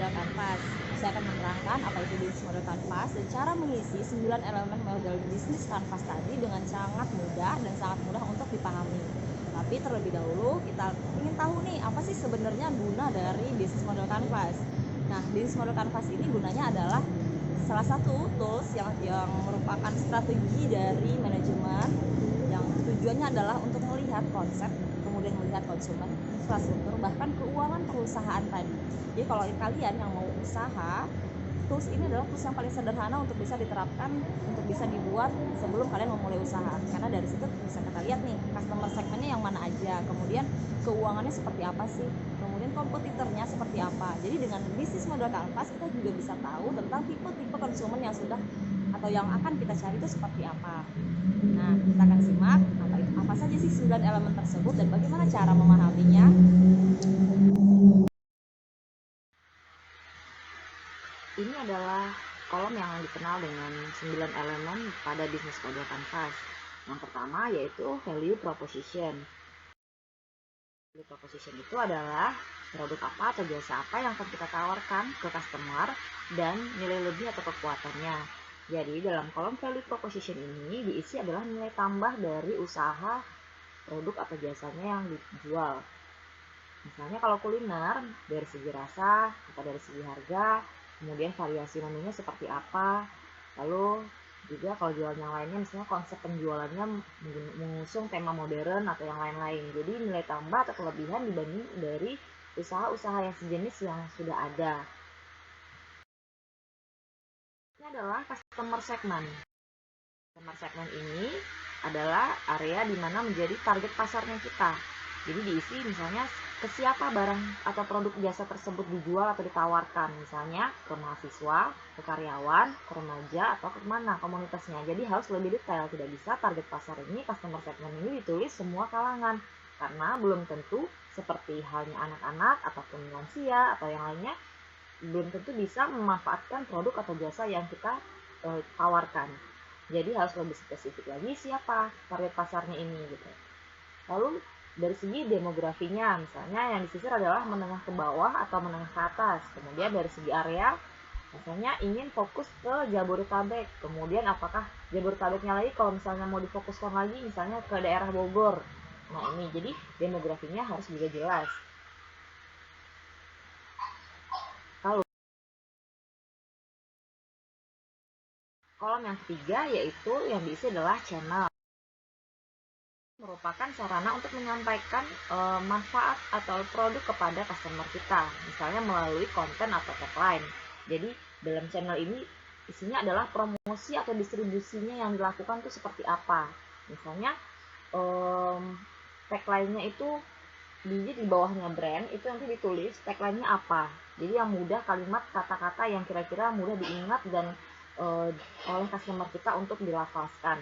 model kanvas. Saya akan menerangkan apa itu bisnis model kanvas dan cara mengisi 9 elemen model bisnis kanvas tadi dengan sangat mudah dan sangat mudah untuk dipahami. Tapi terlebih dahulu kita ingin tahu nih, apa sih sebenarnya guna dari bisnis model kanvas. Nah, bisnis model kanvas ini gunanya adalah salah satu tools yang merupakan strategi dari manajemen yang tujuannya adalah untuk melihat konsep, kemudian melihat konsumen, infrastruktur, bahkan keuangan perusahaan tadi. Jadi kalau kalian yang mau usaha, tools ini adalah tools yang paling sederhana untuk bisa diterapkan, untuk bisa dibuat sebelum kalian memulai usaha. Karena dari situ bisa kita lihat nih, customer segmennya yang mana aja, kemudian keuangannya seperti apa sih, kemudian kompetitornya seperti apa. Jadi dengan bisnis model kanvas kita juga bisa tahu tentang tipe-tipe konsumen yang sudah atau yang akan kita cari itu seperti apa. Nah, kita akan simak apa saja sih 9 elemen tersebut dan bagaimana cara memahaminya. Ini adalah kolom yang dikenal dengan 9 elemen pada bisnis model kanvas. Yang pertama yaitu value proposition. Value proposition itu adalah produk apa atau jasa apa yang akan kita tawarkan ke customer dan nilai lebih atau kekuatannya. Jadi dalam kolom value proposition ini diisi adalah nilai tambah dari usaha, produk atau jasanya yang dijual. Misalnya kalau kuliner, dari segi rasa atau dari segi harga, kemudian variasi menunya seperti apa, lalu juga kalau jualan yang lainnya misalnya konsep penjualannya mengusung tema modern atau yang lain-lain. Jadi nilai tambah atau kelebihan dibanding dari usaha-usaha yang sejenis yang sudah ada. Ini adalah customer segment. Customer segment ini adalah area di mana menjadi target pasarnya kita. Jadi diisi misalnya ke siapa barang atau produk jasa tersebut dijual atau ditawarkan. Misalnya ke mahasiswa, ke karyawan, ke remaja, atau ke mana komunitasnya. Jadi harus lebih detail. Tidak bisa target pasar ini, customer segment ini ditulis semua kalangan. Karena belum tentu seperti halnya anak-anak ataupun lansia atau yang lainnya, belum tentu bisa memanfaatkan produk atau jasa yang kita tawarkan. Jadi harus lebih spesifik lagi siapa target pasarnya ini gitu. Lalu dari segi demografinya, misalnya yang disisir adalah menengah ke bawah atau menengah ke atas. Kemudian dari segi area, misalnya ingin fokus ke Jabodetabek. Kemudian apakah Jabodetabeknya lagi kalau misalnya mau difokuskan lagi misalnya ke daerah Bogor. Nah ini jadi demografinya harus juga jelas. Lalu kolom yang ketiga yaitu yang diisi adalah channel. Merupakan sarana untuk menyampaikan manfaat atau produk kepada customer kita, misalnya melalui konten atau tagline. Jadi dalam channel ini isinya adalah promosi atau distribusinya yang dilakukan itu seperti apa. Misalnya tagline-nya itu di bawahnya brand itu nanti ditulis tagline-nya apa. Jadi yang mudah, kalimat kata-kata yang kira-kira mudah diingat dan oleh customer kita untuk dilafalkan.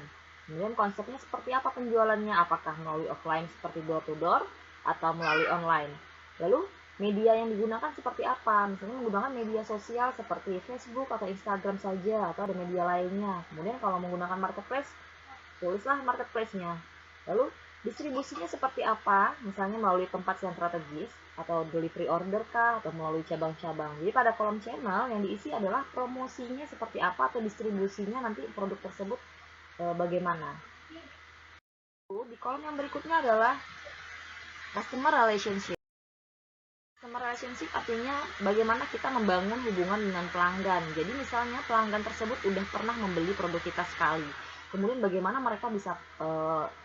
Kemudian konsepnya seperti apa penjualannya, apakah melalui offline seperti door to door atau melalui online. Lalu media yang digunakan seperti apa, misalnya menggunakan media sosial seperti Facebook atau Instagram saja atau ada media lainnya. Kemudian kalau menggunakan marketplace, tulislah marketplace-nya. Lalu distribusinya seperti apa, misalnya melalui tempat yang strategis atau delivery order kah atau melalui cabang-cabang. Jadi pada kolom channel yang diisi adalah promosinya seperti apa atau distribusinya nanti produk tersebut bagaimana. Di kolom yang berikutnya adalah customer relationship. Customer relationship artinya bagaimana kita membangun hubungan dengan pelanggan. Jadi misalnya pelanggan tersebut udah pernah membeli produk kita sekali. Kemudian bagaimana mereka bisa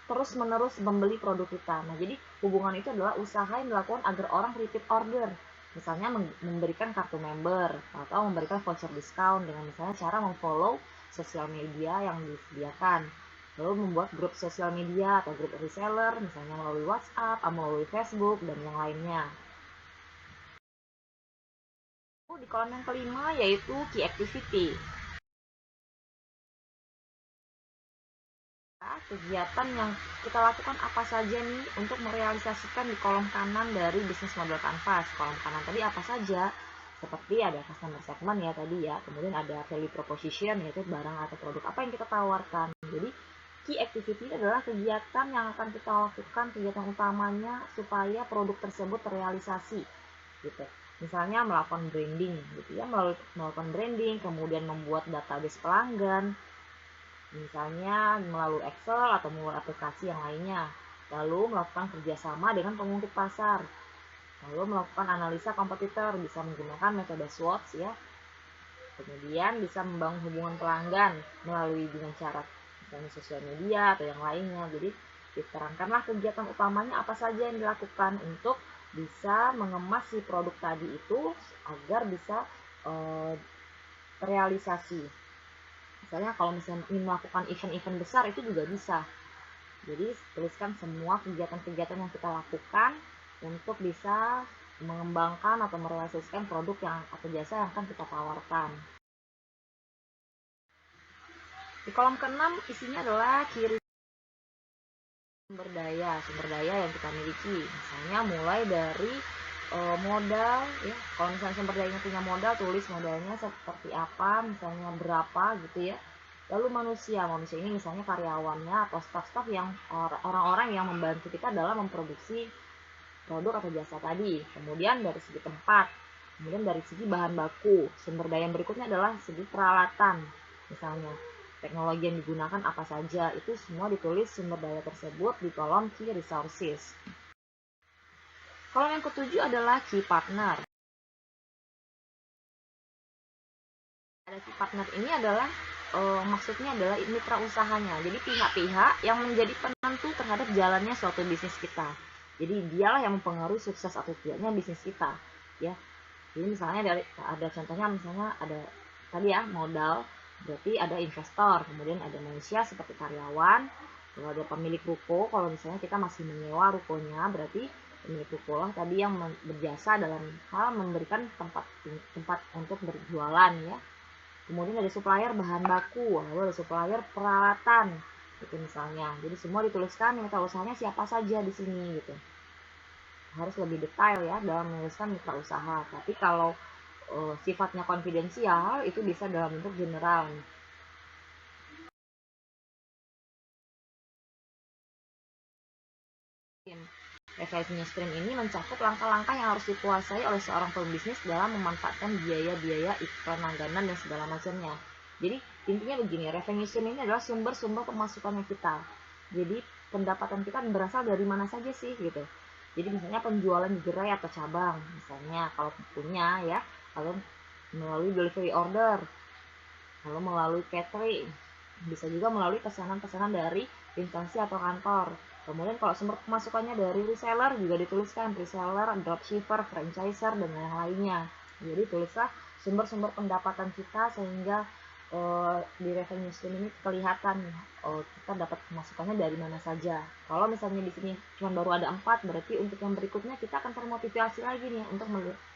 terus-menerus membeli produk kita. Nah, jadi hubungan itu adalah usaha yang dilakukan agar orang repeat order. Misalnya memberikan kartu member atau memberikan voucher diskon dengan misalnya cara memfollow sosial media yang disediakan. Lalu membuat grup sosial media atau grup reseller, misalnya melalui WhatsApp, melalui Facebook, dan yang lainnya. Di kolom yang kelima yaitu key activity. Kegiatan yang kita lakukan apa saja nih untuk merealisasikan di kolom kanan dari bisnis model kanvas. Kolom kanan tadi apa saja? Seperti ada customer segment ya tadi ya, kemudian ada value proposition yaitu barang atau produk apa yang kita tawarkan. Jadi key activity adalah kegiatan yang akan kita lakukan, kegiatan utamanya supaya produk tersebut terrealisasi gitu. Misalnya melakukan branding gitu ya, melakukan branding, kemudian membuat database pelanggan, misalnya melalui Excel atau melalui aplikasi yang lainnya. Lalu melakukan kerjasama dengan pengungkit pasar. Lalu melakukan analisa kompetitor, bisa menggunakan metode SWOT ya. Kemudian bisa membangun hubungan pelanggan melalui dengan cara misalnya sosial media atau yang lainnya. Jadi diterangkanlah kegiatan utamanya apa saja yang dilakukan untuk bisa mengemas si produk tadi itu agar bisa terrealisasi. Misalnya kalau misalnya ingin melakukan event-event besar itu juga bisa. Jadi tuliskan semua kegiatan-kegiatan yang kita lakukan untuk bisa mengembangkan atau merealisasikan produk yang atau jasa yang akan kita tawarkan. Di kolom ke-6 isinya adalah ciri sumber daya yang kita miliki. Misalnya mulai dari modal ya. Kalau misalnya sumber dayanya punya modal, tulis modalnya seperti apa, misalnya berapa gitu ya. Lalu manusia ini misalnya karyawannya atau staf-staf yang orang-orang yang membantu kita dalam memproduksi produk atau jasa tadi. Kemudian dari segi tempat, kemudian dari segi bahan baku. Sumber daya yang berikutnya adalah segi peralatan. Misalnya teknologi yang digunakan apa saja, itu semua ditulis sumber daya tersebut di kolom key resources. Kolom yang ketujuh adalah key partner. Ada key partner ini adalah maksudnya adalah mitra usahanya. Jadi pihak-pihak yang menjadi penentu terhadap jalannya suatu bisnis kita. Jadi dialah yang mempengaruhi sukses atau tidaknya bisnis kita, ya. Jadi misalnya ada contohnya, misalnya ada tadi ya modal, berarti ada investor, kemudian ada manusia seperti karyawan, kalau ada pemilik ruko, kalau misalnya kita masih menyewa rukonya, berarti pemilik ruko lah tadi yang berjasa dalam hal memberikan tempat untuk berjualan ya. Kemudian ada supplier bahan baku, lalu ada supplier peralatan gitu misalnya. Jadi semua dituliskan mitra usahanya siapa saja di sini gitu. Harus lebih detail ya dalam menuliskan mitra usaha. Tapi kalau sifatnya konfidensial itu bisa dalam bentuk general. Revenue stream ini mencakup langkah-langkah yang harus dikuasai oleh seorang pembisnis dalam memanfaatkan biaya-biaya iklan langganan dan segala macamnya. Jadi intinya begini, revenue stream ini adalah sumber-sumber pemasukannya kita. Jadi pendapatan kita berasal dari mana saja sih gitu. Jadi misalnya penjualan di gerai atau cabang, misalnya kalau punya ya, kalau melalui delivery order, lalu melalui catering, bisa juga melalui pesanan-pesanan dari instansi atau kantor. Kemudian kalau sumber pemasukannya dari reseller juga dituliskan reseller, dropshipper, franchiser, dan yang lainnya. Jadi tulislah sumber-sumber pendapatan kita sehingga di revenue stream ini kelihatan kita dapat pemasukannya dari mana saja. Kalau misalnya di sini cuma baru ada 4, berarti untuk yang berikutnya kita akan termotivasi lagi nih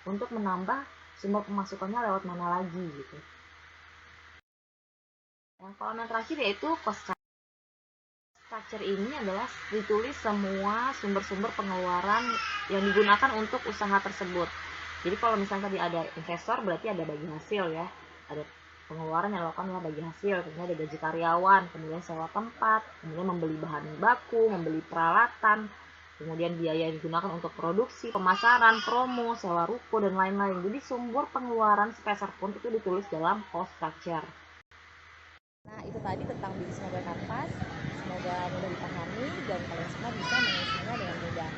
untuk menambah sumber pemasukannya lewat mana lagi gitu. Yang kolom yang terakhir yaitu cost structure ini adalah ditulis semua sumber-sumber pengeluaran yang digunakan untuk usaha tersebut. Jadi kalau misalnya tadi ada investor, berarti ada bagi hasil ya. Ada pengeluaran yang dilakukan bagi hasil, kemudian ada gaji karyawan, kemudian sewa tempat, kemudian membeli bahan baku, membeli peralatan, kemudian biaya yang digunakan untuk produksi, pemasaran, promo, sewa ruko, dan lain-lain. Jadi sumber pengeluaran sepeser pun itu ditulis dalam cost structure. Nah, itu tadi tentang bisnis model kanvas. Semoga mudah dipahami dan kalian semua bisa mengisinya dengan mudah.